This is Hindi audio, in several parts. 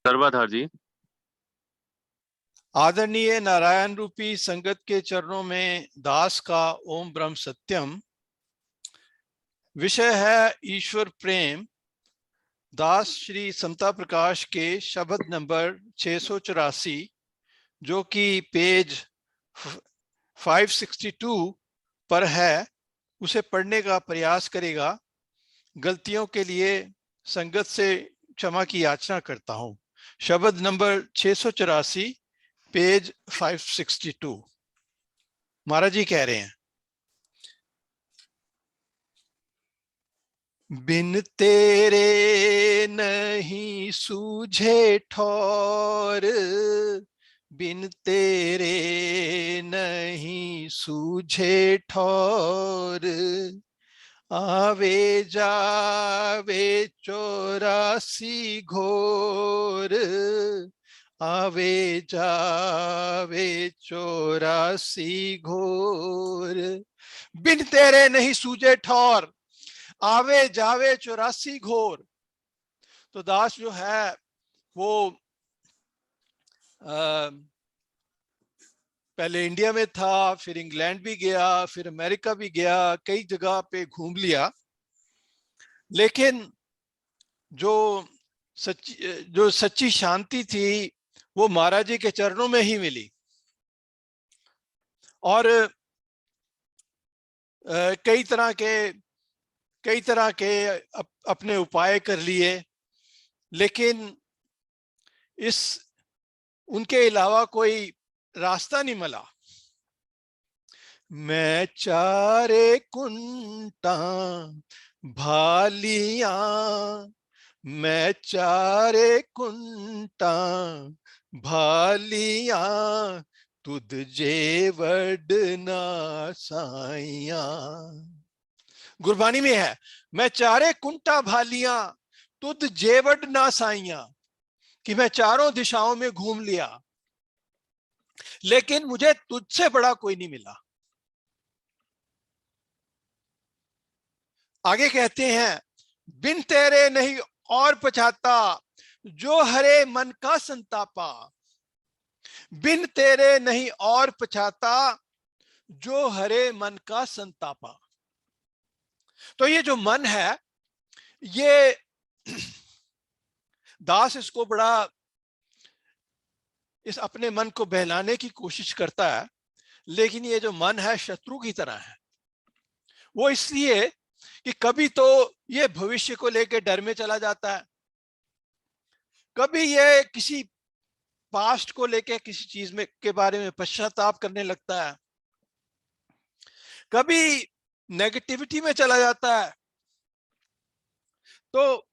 सर्वाधार जी। आदरणीय नारायण रूपी संगत के चरणों में दास का ओम ब्रह्म सत्यम। विषय है ईश्वर प्रेम। दास श्री समता प्रकाश के शब्द नंबर 684, जो कि पेज 562 पर है, उसे पढ़ने का प्रयास करेगा। गलतियों के लिए संगत से क्षमा की याचना करता हूं। शब्द नंबर 684, पेज 562। महाराज जी कह रहे हैं, बिन तेरे नहीं सूझे ठौर, बिन तेरे नहीं सूझे ठौर, आवे जावे 84 घोर, आवे जावे 84 घोर, बिन तेरे नहीं सूझे ठौर, आवे जावे 84 घोर। तो दास जो है वो पहले इंडिया में था, फिर इंग्लैंड भी गया, फिर अमेरिका भी गया, कई जगह पे घूम लिया, लेकिन जो सच्ची शांति थी वो महाराज जी के चरणों में ही मिली। और कई तरह के अपने उपाय कर लिए, लेकिन इस उनके अलावा कोई रास्ता नहीं मिला। मैं चारे कुंटा भालियां, मैं चारे कुंटा भालियां, तुद जेवड ना साइया। गुरबानी में है, मैं चारे कुंटा भालियां, तुद जेवड ना साइया, कि मैं चारों दिशाओं में घूम लिया, लेकिन मुझे तुझसे बड़ा कोई नहीं मिला। आगे कहते हैं, बिन तेरे नहीं और पछाता, जो हरे मन का संतापा, बिन तेरे नहीं और पछाता, जो हरे मन का संतापा। तो ये जो मन है, ये दास इसको बड़ा इस अपने मन को बहलाने की कोशिश करता है, लेकिन ये जो मन है शत्रु की तरह है। वो इसलिए कि कभी तो ये भविष्य को लेकर डर में चला जाता है, कभी ये किसी पास्ट को लेकर किसी चीज में के बारे में पश्चाताप करने लगता है, कभी नेगेटिविटी में चला जाता है। तो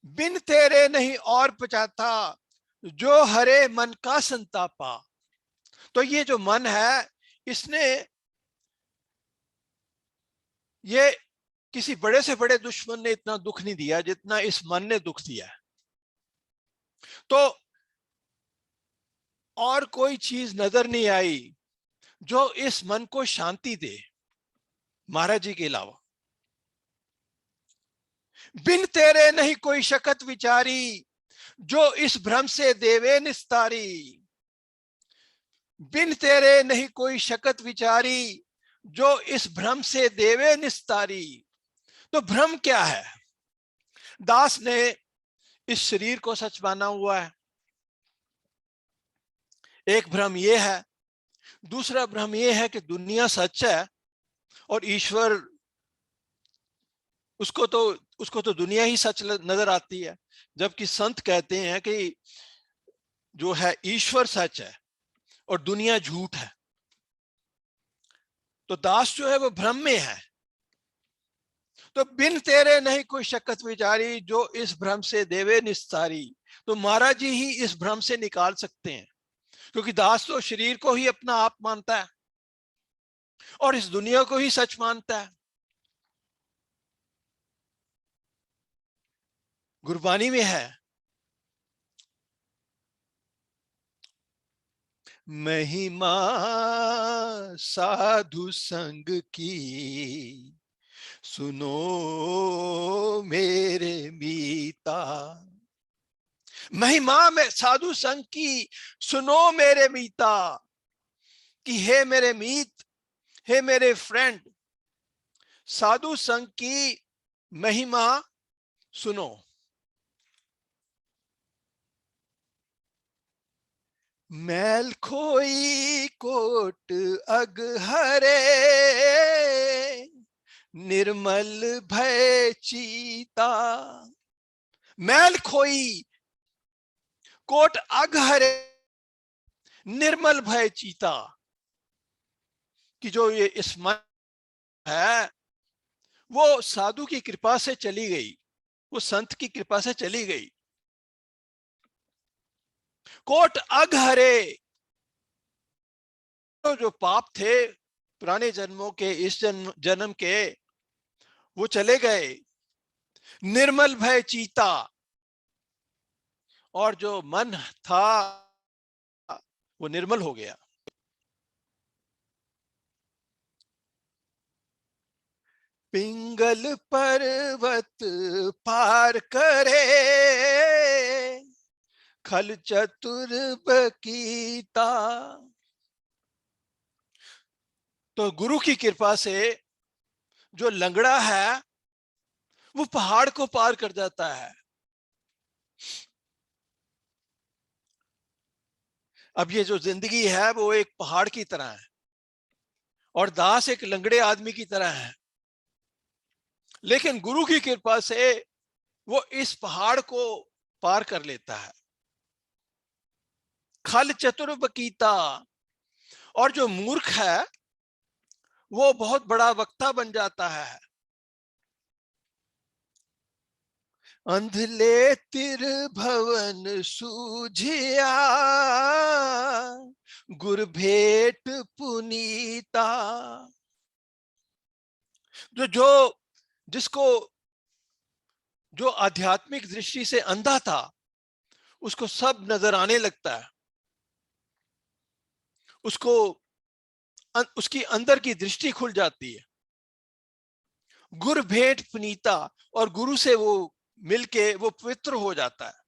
बिन तेरे नहीं और पचाता, जो हरे मन का संतापा। तो ये जो मन है, इसने ये किसी बड़े से बड़े दुश्मन ने इतना दुख नहीं दिया जितना इस मन ने दुख दिया है। तो और कोई चीज नजर नहीं आई जो इस मन को शांति दे महाराज जी के अलावा। बिन तेरे नहीं कोई शकत विचारी, जो इस भ्रम से देवे निस्तारी, बिन तेरे नहीं कोई शकत विचारी, जो इस भ्रम से देवे निस्तारी। तो भ्रम क्या है? दास ने इस शरीर को सच माना हुआ है, एक भ्रम यह है। दूसरा भ्रम यह है कि दुनिया सच है और ईश्वर, उसको तो दुनिया ही सच नजर आती है, जबकि संत कहते हैं कि जो है ईश्वर सच है और दुनिया झूठ है। तो दास जो है वो भ्रम में है। तो बिन तेरे नहीं कोई शकत विचारी, जो इस भ्रम से देवे निस्तारी। तो महाराज जी ही इस भ्रम से निकाल सकते हैं, क्योंकि दास तो शरीर को ही अपना आप मानता है और इस दुनिया को ही सच मानता है। गुरबानी में है, महिमा साधु संग की, सुनो मेरे मीता। महिमा में साधु संग की सुनो मेरे मीता, कि हे मेरे मीत, हे मेरे फ्रेंड, साधु संग की महिमा सुनो। मैल खोई कोट अगहरे, निर्मल भय चीता। मैल खोई कोट अगहरे, निर्मल भय चीता। कि जो ये इस मन है वो साधु की कृपा से चली गई, वो संत की कृपा से चली गई। कोट अगहरे, तो जो पाप थे पुराने जन्मों के, इस जन्म के, वो चले गए। निर्मल भय चीता, और जो मन था वो निर्मल हो गया। पिंगल पर्वत पार करे, खल चतुर बकीता। तो गुरु की कृपा से जो लंगड़ा है वो पहाड़ को पार कर जाता है। अब ये जो जिंदगी है वो एक पहाड़ की तरह है, और दास एक लंगड़े आदमी की तरह है। लेकिन गुरु की कृपा से वो इस पहाड़ को पार कर लेता है। खल चतुर बकीता, और जो मूर्ख है वो बहुत बड़ा वक्ता बन जाता है। अंधले तिर भवन सूझिया, गुर भेंट पुनीता। जो जो जिसको जो आध्यात्मिक दृष्टि से अंधा था उसको सब नजर आने लगता है, उसको उसकी अंदर की दृष्टि खुल जाती है। गुर भेंट पुनीता, और गुरु से वो मिलके वो पवित्र हो जाता है।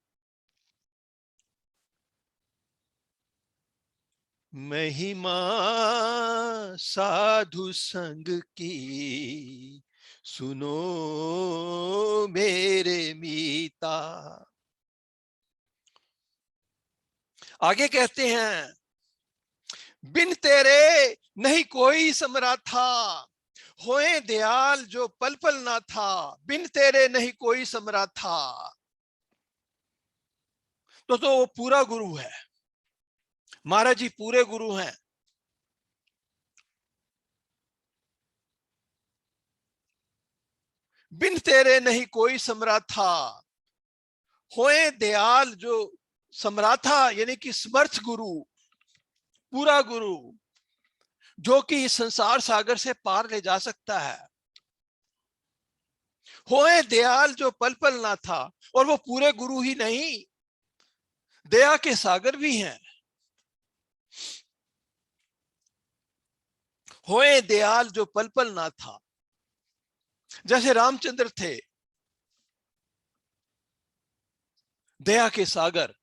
महिमा साधु संग की सुनो मेरे मीता। आगे कहते हैं, बिन तेरे नहीं कोई समराथा, होए दयाल जो पल पल ना था। बिन तेरे नहीं कोई समराथा, तो वो पूरा गुरु है। महाराज जी पूरे गुरु हैं। बिन तेरे नहीं कोई समराथा, होए दयाल जो समराथा, यानी कि समर्थ गुरु, पूरा गुरु, जो कि इस संसार सागर से पार ले जा सकता है। होए दयाल जो पल पल ना था, और वो पूरे गुरु ही नहीं, दया के सागर भी हैं। होए दयाल जो पल पल ना था, जैसे रामचंद्र थे दया के सागर।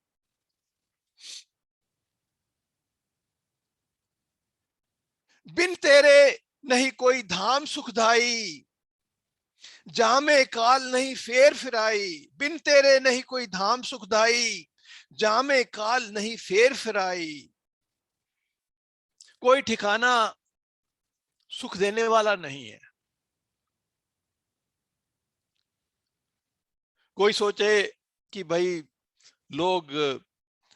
बिन तेरे नहीं कोई धाम सुखदाई, जामे काल नहीं फेर फिराई। बिन तेरे नहीं कोई धाम सुखदाई, जामे काल नहीं फेर फिराई। कोई ठिकाना सुख देने वाला नहीं है। कोई सोचे कि भाई लोग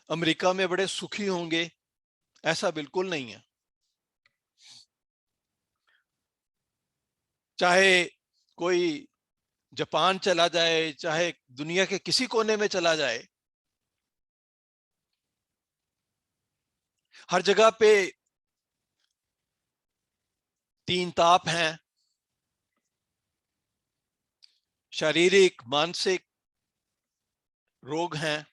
अमेरिका में बड़े सुखी होंगे, ऐसा बिल्कुल नहीं है। चाहे कोई जापान चला जाए, चाहे दुनिया के किसी कोने में चला जाए, हर जगह पे तीन ताप हैं, शारीरिक मानसिक रोग हैं।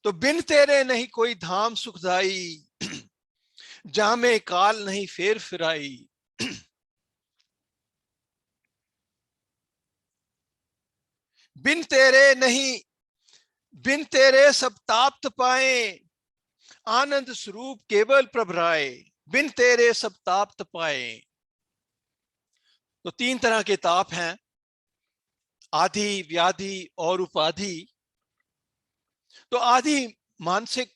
तो बिन तेरे नहीं कोई धाम सुखदाई, जामे काल नहीं फेर फिराई। बिन तेरे नहीं, बिन तेरे सब ताप्त पाए, आनंद स्वरूप केवल प्रभराए, बिन तेरे सब ताप्त पाए। तो तीन तरह के ताप हैं, आधि, व्याधि और उपाधि। तो आधि मानसिक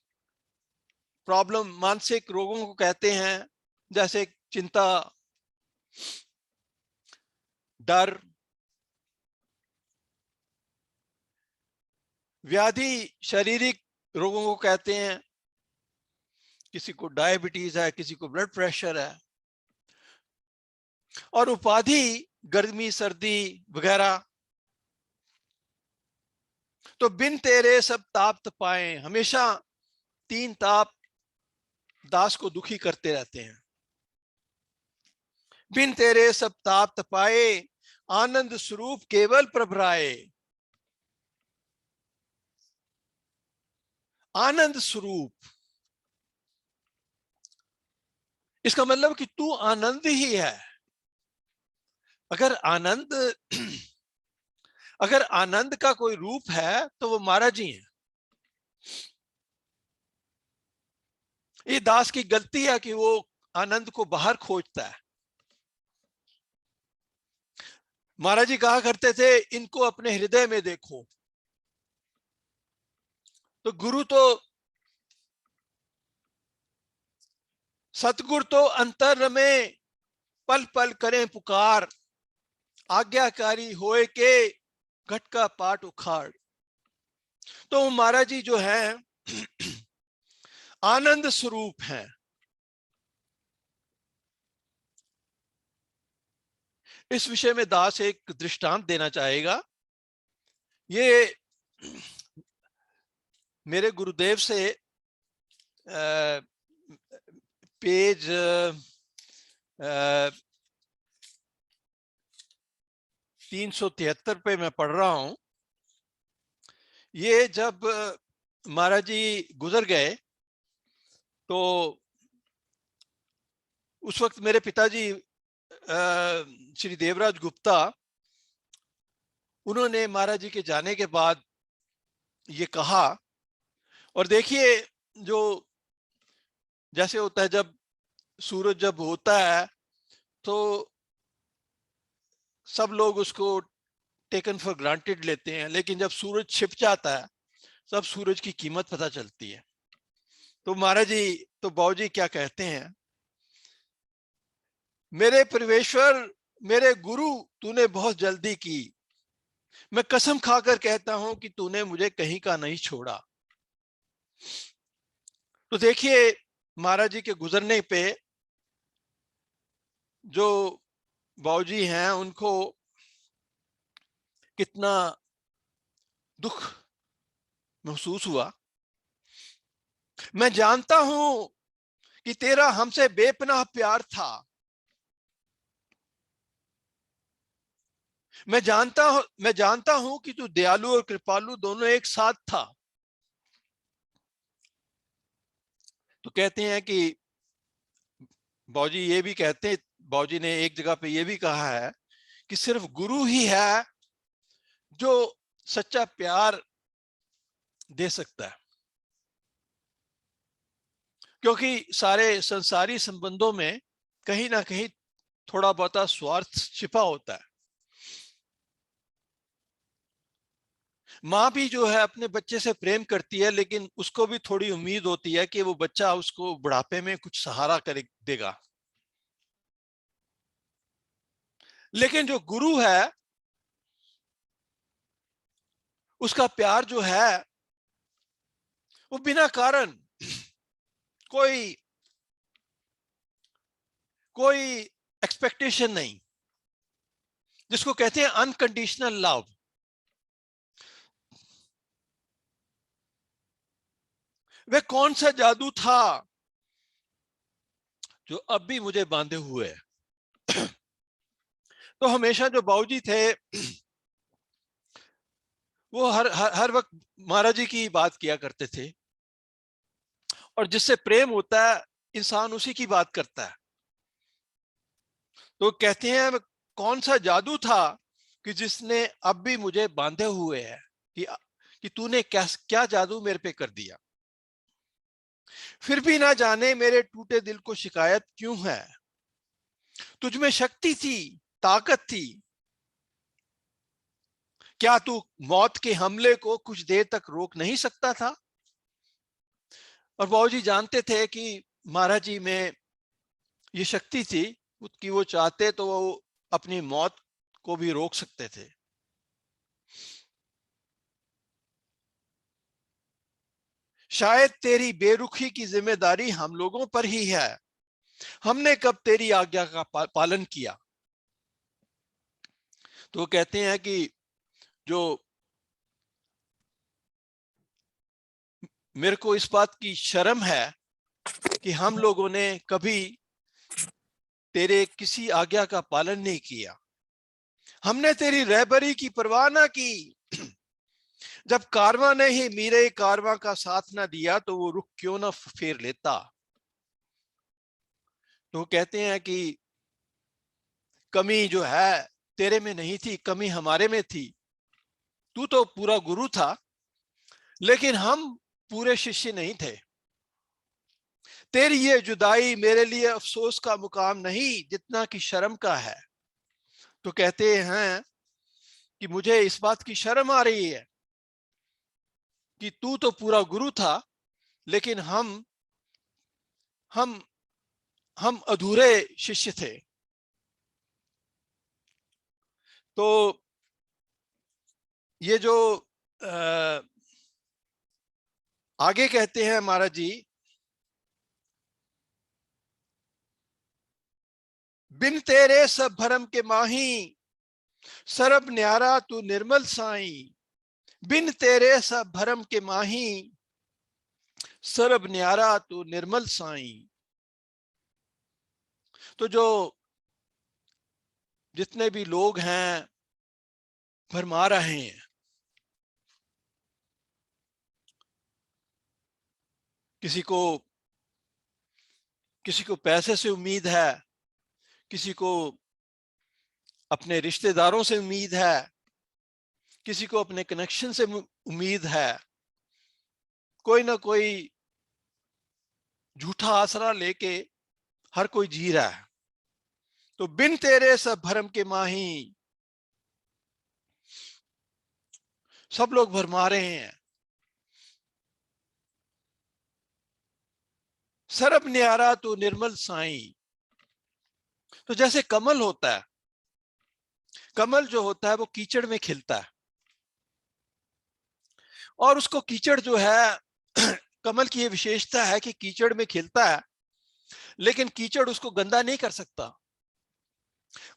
प्रॉब्लम, मानसिक रोगों को कहते हैं, जैसे चिंता, डर। व्याधि शारीरिक रोगों को कहते हैं, किसी को डायबिटीज है, किसी को ब्लड प्रेशर है। और उपाधि गर्मी, सर्दी वगैरह। तो बिन तेरे सब ताप पाए, हमेशा तीन ताप दास को दुखी करते रहते हैं। बिन तेरे सब ताप पाए, आनंद स्वरूप केवल प्रभराए। आनंद स्वरूप, इसका मतलब कि तू आनंद ही है। अगर आनंद अगर आनंद का कोई रूप है तो वो महाराज जी हैं। ये दास की गलती है कि वो आनंद को बाहर खोजता है। महाराज जी कहा करते थे, इनको अपने हृदय में देखो। तो गुरु तो, सतगुरु तो अंतर में पल पल करें पुकार, आज्ञाकारी होए के घट का पाट उखाड़। तो महाराज जी जो है आनंद स्वरूप हैं। इस विषय में दास एक दृष्टांत देना चाहेगा। ये मेरे गुरुदेव से पेज 373 पे मैं पढ़ रहा हूं। ये जब महाराज जी गुजर गए तो उस वक्त मेरे पिताजी श्री देवराज गुप्ता, उन्होंने महाराज जी के जाने के बाद ये कहा। और देखिए, जो जैसे होता है, जब सूरज जब होता है तो सब लोग उसको टेकन फॉर ग्रांटेड लेते हैं, लेकिन जब सूरज छिप जाता है तब सूरज की कीमत पता चलती है। तो महाराज जी, तो बाबूजी क्या कहते हैं, मेरे परमेश्वर, मेरे गुरु, तूने बहुत जल्दी की। मैं कसम खाकर कहता हूं कि तूने मुझे कहीं का नहीं छोड़ा। तो देखिए, महाराज जी के गुजरने पे जो बाबूजी हैं उनको कितना दुख महसूस हुआ। मैं जानता हूं कि तेरा हमसे बेपनाह प्यार था। मैं जानता हूं कि तू दयालु और कृपालु दोनों एक साथ था। तो कहते हैं कि बाबूजी ये भी कहते हैं, बाबूजी ने एक जगह पे ये भी कहा है कि सिर्फ गुरु ही है जो सच्चा प्यार दे सकता है, क्योंकि सारे संसारी संबंधों में कहीं ना कहीं थोड़ा बहुत स्वार्थ छिपा होता है। माँ भी जो है अपने बच्चे से प्रेम करती है, लेकिन उसको भी थोड़ी उम्मीद होती है कि वो बच्चा उसको बुढ़ापे में कुछ सहारा कर देगा। लेकिन जो गुरु है, उसका प्यार जो है वो बिना कारण, कोई कोई एक्सपेक्टेशन नहीं, जिसको कहते हैं अनकंडीशनल लव। वह कौन सा जादू था जो अब भी मुझे बांधे हुए है। तो हमेशा जो बाबूजी थे वो हर वक्त महाराज जी की बात किया करते थे, और जिससे प्रेम होता है इंसान उसी की बात करता है। तो कहते हैं कौन सा जादू था कि जिसने अब भी मुझे बांधे हुए है कि तूने क्या क्या जादू मेरे पे कर दिया। फिर भी ना जाने मेरे टूटे दिल को शिकायत क्यों है। तुझमें शक्ति थी, ताकत थी, क्या तू मौत के हमले को कुछ देर तक रोक नहीं सकता था। और बाबूजी जानते थे कि महाराज जी में ये शक्ति थी कि वो चाहते तो वो अपनी मौत को भी रोक सकते थे। शायद तेरी बेरुखी की जिम्मेदारी हम लोगों पर ही है। हमने कब तेरी आज्ञा का पालन किया। तो वो कहते हैं कि जो मेरे को इस बात की शर्म है कि हम लोगों ने कभी तेरे किसी आज्ञा का पालन नहीं किया। हमने तेरी रहबरी की परवाह ना की। जब कारवां ने ही मीरे कारवां का साथ ना दिया तो वो रुख क्यों ना फेर लेता। तो वो कहते हैं कि कमी जो है तेरे में नहीं थी, कमी हमारे में थी। तू तो पूरा गुरु था, लेकिन हम पूरे शिष्य नहीं थे। तेरी ये जुदाई मेरे लिए अफसोस का मुकाम नहीं जितना कि शर्म का है। तो कहते हैं कि मुझे इस बात की शर्म आ रही है कि तू तो पूरा गुरु था, लेकिन हम हम अधूरे शिष्य थे। तो ये जो आगे कहते हैं महाराज जी, बिन तेरे सब भरम के माही, सरब न्यारा तू निर्मल साई। बिन तेरे सब भरम के माही, सरब न्यारा तू निर्मल साई। तो जो जितने भी लोग हैं भरमा रहे हैं, किसी को पैसे से उम्मीद है, किसी को अपने रिश्तेदारों से उम्मीद है, किसी को अपने कनेक्शन से उम्मीद है, कोई ना कोई झूठा आसरा लेके हर कोई जी रहा है। तो बिन तेरे सब भरम के माही, सब लोग भरमा रहे हैं। सरब न्यारा तो निर्मल साई। तो जैसे कमल होता है, कमल जो होता है वो कीचड़ में खिलता है, और उसको कीचड़ जो है कमल की ये विशेषता है कि कीचड़ में खिलता है, लेकिन कीचड़ उसको गंदा नहीं कर सकता।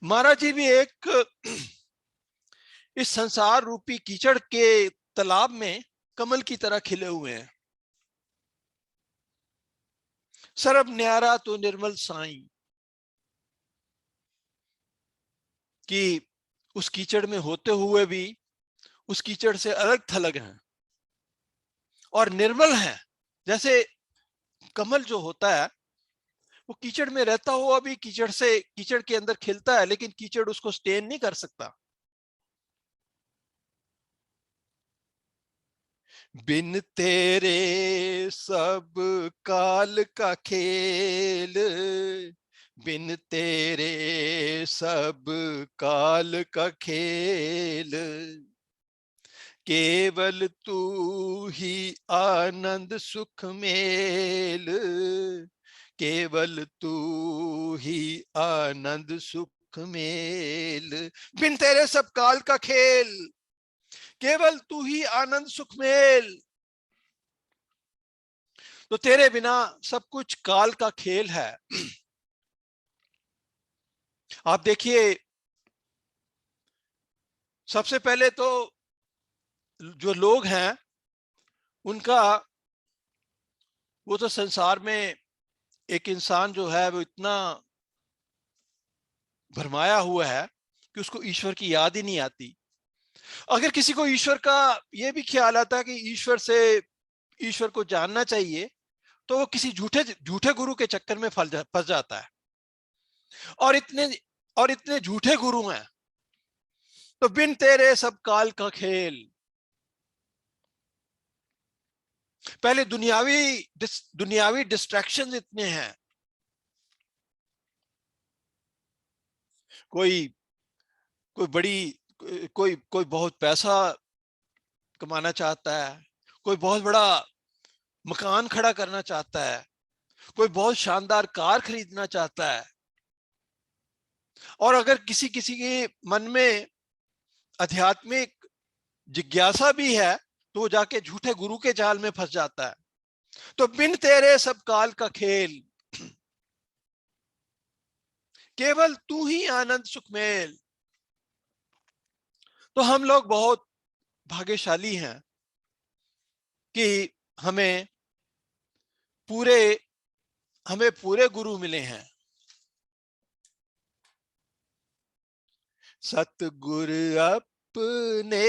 महाराज जी भी एक इस संसार रूपी कीचड़ के तालाब में कमल की तरह खिले हुए हैं। सरब न्यारा तो निर्मल साई, कि उस कीचड़ में होते हुए भी उस कीचड़ से अलग थलग हैं और निर्मल हैं। जैसे कमल जो होता है वो कीचड़ में रहता हुआ भी कीचड़ के अंदर खिलता है, लेकिन कीचड़ उसको स्टेन नहीं कर सकता। बिन तेरे सब काल का खेल, बिन तेरे सब काल का खेल। केवल तू ही आनंद सुख मेल, केवल तू ही आनंद सुख मेल। बिन तेरे सब काल का खेल, केवल तू ही आनंद सुख मेल। तो तेरे बिना सब कुछ काल का खेल है। आप देखिए, सबसे पहले तो जो लोग हैं उनका, वो तो संसार में एक इंसान जो है वो इतना भरमाया हुआ है कि उसको ईश्वर की याद ही नहीं आती। अगर किसी को ईश्वर का ये भी ख्याल आता है कि ईश्वर को जानना चाहिए, तो वो किसी झूठे झूठे गुरु के चक्कर में फंस जाता है। और इतने झूठे गुरु हैं तो बिन तेरे सब काल का खेल। पहले दुनियावी डिस्ट्रैक्शंस इतने हैं। कोई कोई बड़ी कोई कोई बहुत पैसा कमाना चाहता है, कोई बहुत बड़ा मकान खड़ा करना चाहता है, कोई बहुत शानदार कार खरीदना चाहता है। और अगर किसी किसी के मन में आध्यात्मिक जिज्ञासा भी है तो वो जाके झूठे गुरु के जाल में फंस जाता है। तो बिन तेरे सब काल का खेल, केवल तू ही आनंद सुखमेल। तो हम लोग बहुत भाग्यशाली हैं कि हमें पूरे हमें पूरे गुरु मिले हैं। सतगुर अपने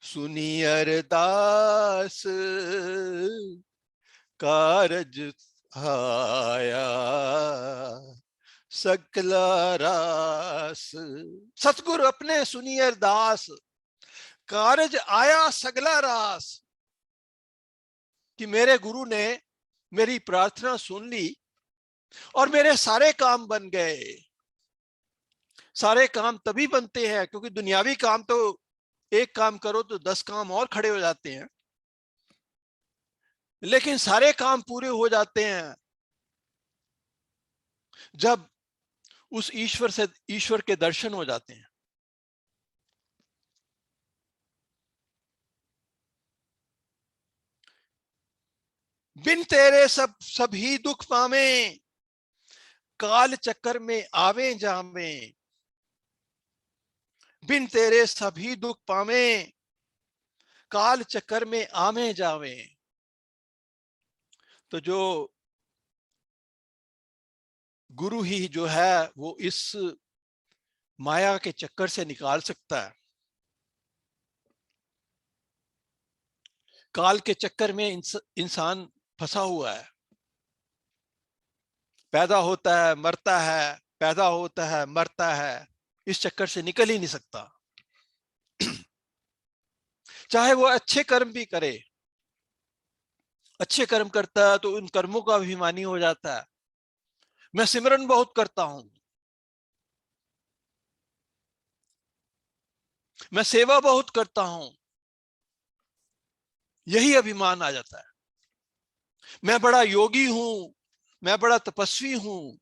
सुनी अरदास, कारज आया सकला रास। सतगुर अपने सुनी अरदास, कारज आया सगला रास। कि मेरे गुरु ने मेरी प्रार्थना सुन ली और मेरे सारे काम बन गए। सारे काम तभी बनते हैं क्योंकि दुनियावी काम तो एक काम करो तो 10 काम और खड़े हो जाते हैं, लेकिन सारे काम पूरे हो जाते हैं जब उस ईश्वर के दर्शन हो जाते हैं। बिन तेरे सभी दुख पावे, काल चक्कर में आवे जावे। बिन तेरे सभी दुख पावे, काल चक्कर में आवे जावे। तो जो गुरु ही जो है वो इस माया के चक्कर से निकाल सकता है। काल के चक्कर में इंसान फंसा हुआ है। पैदा होता है, मरता है, पैदा होता है, मरता है, इस चक्कर से निकल ही नहीं सकता। चाहे वो अच्छे कर्म भी करे, अच्छे कर्म करता है तो उन कर्मों का अभिमानी हो जाता है। मैं सिमरन बहुत करता हूं, मैं सेवा बहुत करता हूं, यही अभिमान आ जाता है। मैं बड़ा योगी हूं, मैं बड़ा तपस्वी हूं,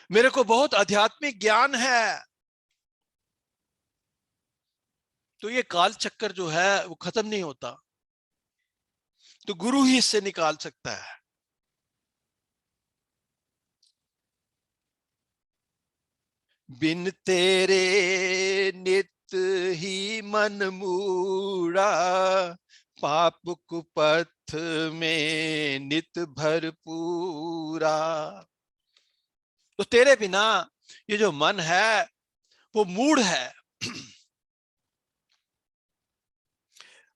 मेरे को बहुत आध्यात्मिक ज्ञान है। तो ये काल चक्कर जो है वो खत्म नहीं होता। तो गुरु ही इससे निकाल सकता है। बिन तेरे नित ही मन मूड़ा, पाप कुपथ में नित भरपूरा। तो तेरे बिना ये जो मन है वो मूढ़ है।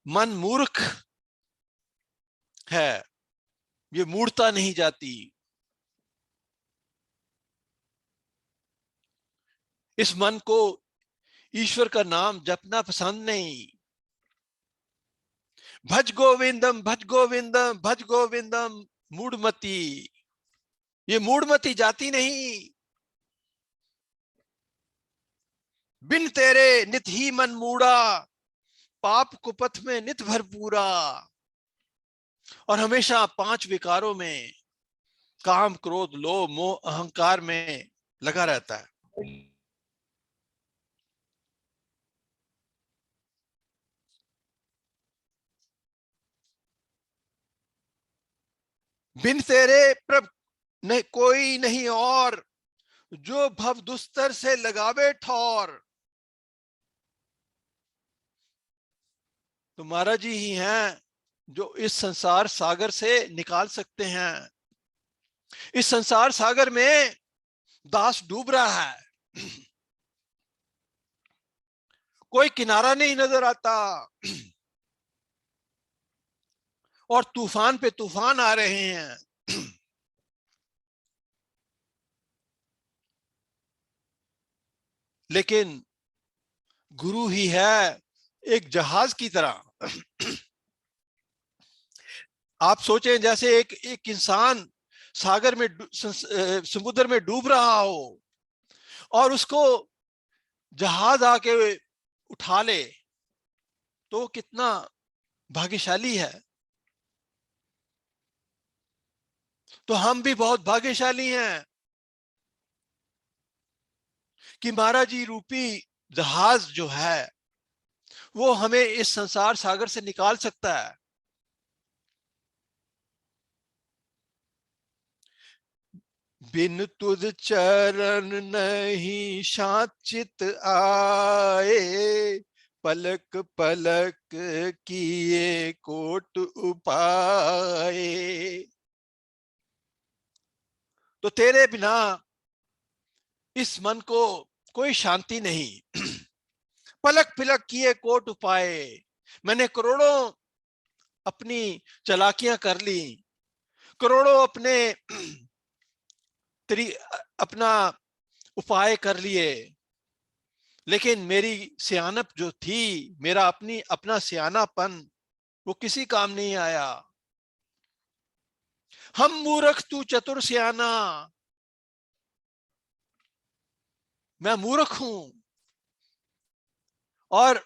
मन मूर्ख है, ये मूढ़ता नहीं जाती। इस मन को ईश्वर का नाम जपना पसंद नहीं। भज गोविंदम भज गोविंदम भज गोविंदम, मूढ़मती, ये मूढ़मती जाती नहीं। बिन तेरे नित ही मन मूढ़ा, पाप कुपथ में नित भरपूरा। और हमेशा 5 विकारों में, काम क्रोध लोभ मोह अहंकार में लगा रहता है। बिन तेरे प्रभ नहीं कोई नहीं और, जो भव दुस्तर से लगावे ठौर। तो महाराज जी ही हैं जो इस संसार सागर से निकाल सकते हैं। इस संसार सागर में दास डूब रहा है, कोई किनारा नहीं नजर आता और तूफान पे तूफान आ रहे हैं। लेकिन गुरु ही है एक जहाज की तरह। आप सोचें जैसे एक एक इंसान सागर में समुद्र में डूब रहा हो और उसको जहाज आके उठा ले, तो कितना भाग्यशाली है। तो हम भी बहुत भाग्यशाली हैं कि महाराज जी रूपी जहाज जो है वो हमें इस संसार सागर से निकाल सकता है। बिन तुझ चरण नहीं शांत चित आए, पलक पलक किए कोट उपाय। तो तेरे बिना इस मन को कोई शांति नहीं। पलक पिलक किए कोट उपाय। मैंने करोड़ों अपनी चालाकियां कर ली, करोड़ों अपना उपाय कर लिए, लेकिन मेरी सियानप जो थी, मेरा अपना सियानापन, वो किसी काम नहीं आया। हम मूर्ख तू चतुर सियाना, मैं मूर्ख हूं और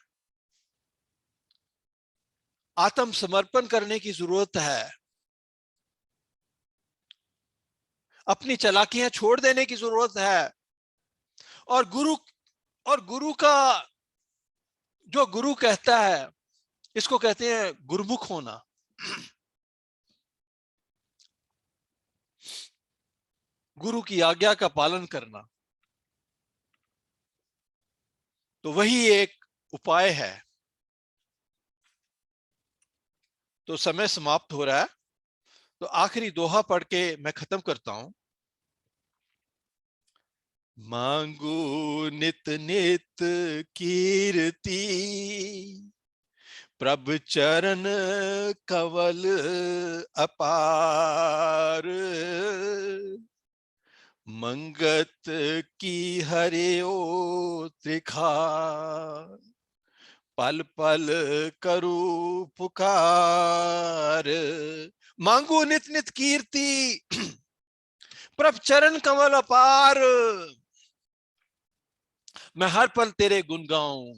आत्मसमर्पण करने की जरूरत है, अपनी चालाकियां छोड़ देने की जरूरत है। और गुरु का जो गुरु कहता है, इसको कहते हैं गुरुमुख होना। गुरु की आज्ञा का पालन करना, तो वही एक उपाय है। तो समय समाप्त हो रहा है, तो आखिरी दोहा पढ़ के मैं खत्म करता हूं। मांगू नित नित कीर्ति, प्रभ चरण कवल अपार। मंगत की हरियो त्रिखार, पल पल करू पुकार। मांगू नित नित कीर्ति, प्रभ चरण कमल अपार। मैं हर पल तेरे गुण गाऊं,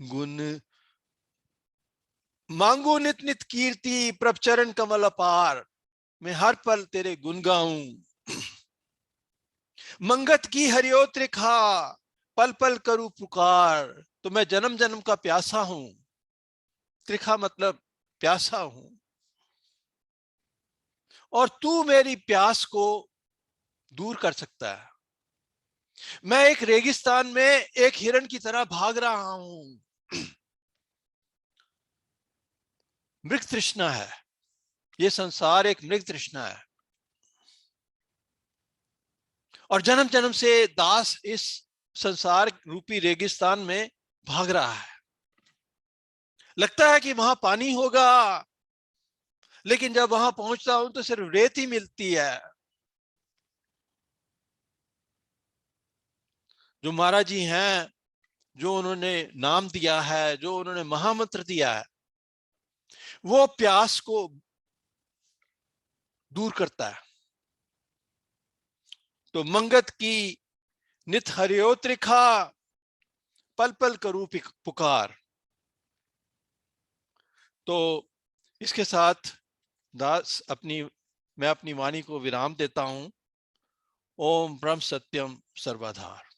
गुण मांगू नित नित कीर्ति, प्रभ चरण कमल अपार। मैं हर पल तेरे गुण गाऊं। मंगत की हरियो त्रिखा, पल पल करूं पुकार। तो मैं जन्म जन्म का प्यासा हूं। त्रिखा मतलब प्यासा हूं, और तू मेरी प्यास को दूर कर सकता है। मैं एक रेगिस्तान में एक हिरण की तरह भाग रहा हूं। मृग तृष्णा है, ये संसार एक मृग तृष्णा है, और जन्म जन्म से दास इस संसार रूपी रेगिस्तान में भाग रहा है। लगता है कि वहां पानी होगा, लेकिन जब वहां पहुंचता हूं तो सिर्फ रेत ही मिलती है। जो महाराज जी हैं, जो उन्होंने नाम दिया है, जो उन्होंने महामंत्र दिया है, वो प्यास को दूर करता है। तो मंगत की नित हरियो त्रिखा, पल पल करूं पुकार। तो इसके साथ मैं अपनी वाणी को विराम देता हूं। ओम ब्रह्म सत्यम सर्वधार।